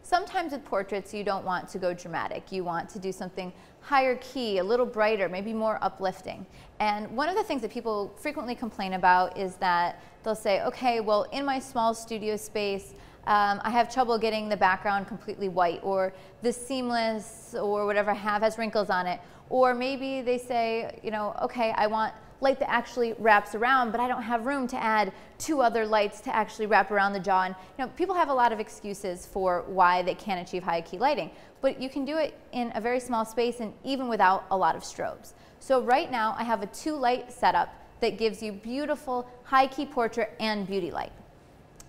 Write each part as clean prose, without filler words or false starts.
Sometimes with portraits you don't want to go dramatic. You want to do something higher key, a little brighter, maybe more uplifting. And one of the things that people frequently complain about is that they'll say, okay, well, in my small studio space, I have trouble getting the background completely white, or the seamless or whatever I have has wrinkles on it. Or maybe they say, you know, okay, I want light that actually wraps around, but I don't have room to add 2 other lights to actually wrap around the jaw. And you know, people have a lot of excuses for why they can't achieve high key lighting, but you can do it in a very small space and even without a lot of strobes. So right now I have a 2 light setup that gives you beautiful high key portrait and beauty light.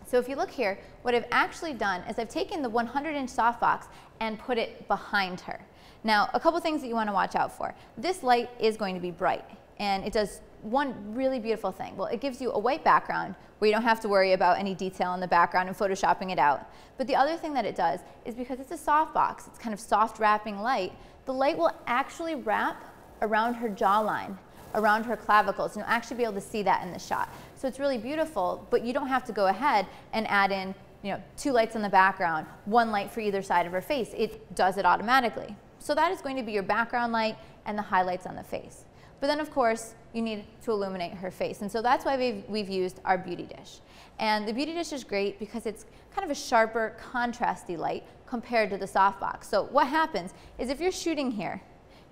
So if you look here, what I've actually done is I've taken the 100-inch softbox and put it behind her. Now, a couple things that you want to watch out for. This light is going to be bright, and it does one really beautiful thing. Well, it gives you a white background where you don't have to worry about any detail in the background and photoshopping it out. But the other thing that it does is because it's a softbox, it's kind of soft wrapping light, the light will actually wrap around her jawline, around her clavicles, and you'll actually be able to see that in the shot. So it's really beautiful, but you don't have to go ahead and add in, you know, 2 lights in the background, 1 light for either side of her face. It does it automatically. So that is going to be your background light and the highlights on the face. But then of course you need to illuminate her face, and so that's why we've used our beauty dish. And the beauty dish is great because it's kind of a sharper, contrasty light compared to the softbox. So what happens is if you're shooting here,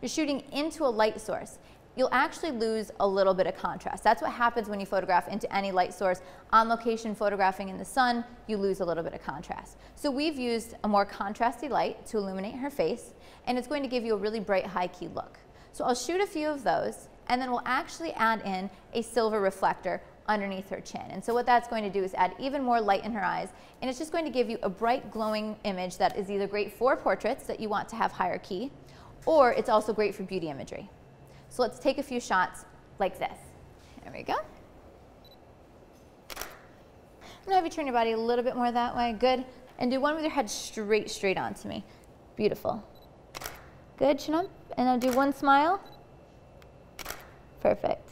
you're shooting into a light source, you'll actually lose a little bit of contrast. That's what happens when you photograph into any light source. On location photographing in the sun, you lose a little bit of contrast. So we've used a more contrasty light to illuminate her face, and it's going to give you a really bright high key look. So I'll shoot a few of those, and then we'll actually add in a silver reflector underneath her chin. And so what that's going to do is add even more light in her eyes, and it's just going to give you a bright glowing image that is either great for portraits that you want to have higher key, or it's also great for beauty imagery. So let's take a few shots like this. There we go. I'm gonna have you turn your body a little bit more that way. Good. And do one with your head straight onto me. Beautiful. Good, chin up. And now do one smile. Perfect.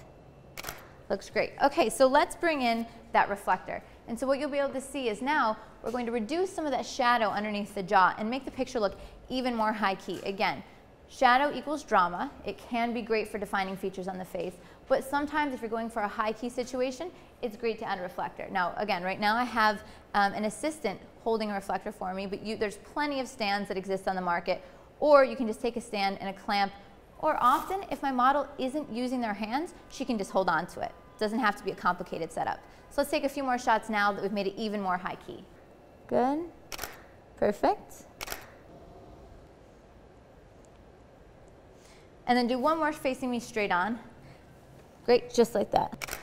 Looks great. Okay, so let's bring in that reflector. And so what you'll be able to see is now we're going to reduce some of that shadow underneath the jaw and make the picture look even more high key. Again, shadow equals drama. It can be great for defining features on the face, but sometimes if you're going for a high key situation, it's great to add a reflector. Now, again, right now I have an assistant holding a reflector for me, but there's plenty of stands that exist on the market, or you can just take a stand and a clamp, or often if my model isn't using their hands, she can just hold on to it. It doesn't have to be a complicated setup. So let's take a few more shots now that we've made it even more high key. Good. Perfect. And then do one more facing me straight on. Great, just like that.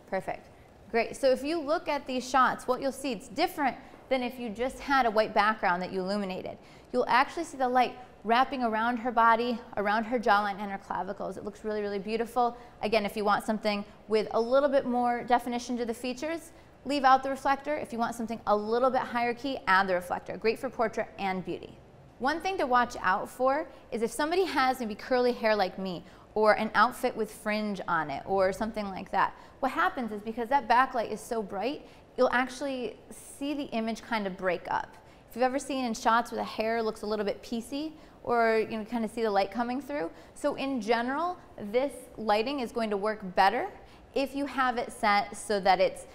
Perfect. Great. So if you look at these shots, what you'll see, it's different than if you just had a white background that you illuminated. You'll actually see the light wrapping around her body, around her jawline and her clavicles. It looks really, really beautiful. Again, if you want something with a little bit more definition to the features, leave out the reflector. If you want something a little bit higher key, add the reflector. Great for portrait and beauty. One thing to watch out for is if somebody has maybe curly hair like me, or an outfit with fringe on it, or something like that. What happens is because that backlight is so bright, you'll actually see the image kind of break up. If you've ever seen in shots where the hair looks a little bit piecey, or you kind of see the light coming through. So in general, this lighting is going to work better if you have it set so that it's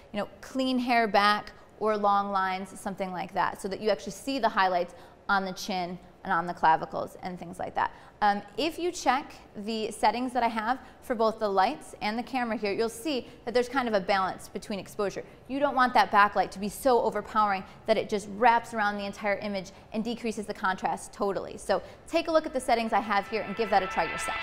clean hair back or long lines, something like that, so that you actually see the highlights on the chin and on the clavicles and things like that. If you check the settings that I have for both the lights and the camera here, you'll see that there's kind of a balance between exposure. You don't want that backlight to be so overpowering that it just wraps around the entire image and decreases the contrast totally. So take a look at the settings I have here and give that a try yourself.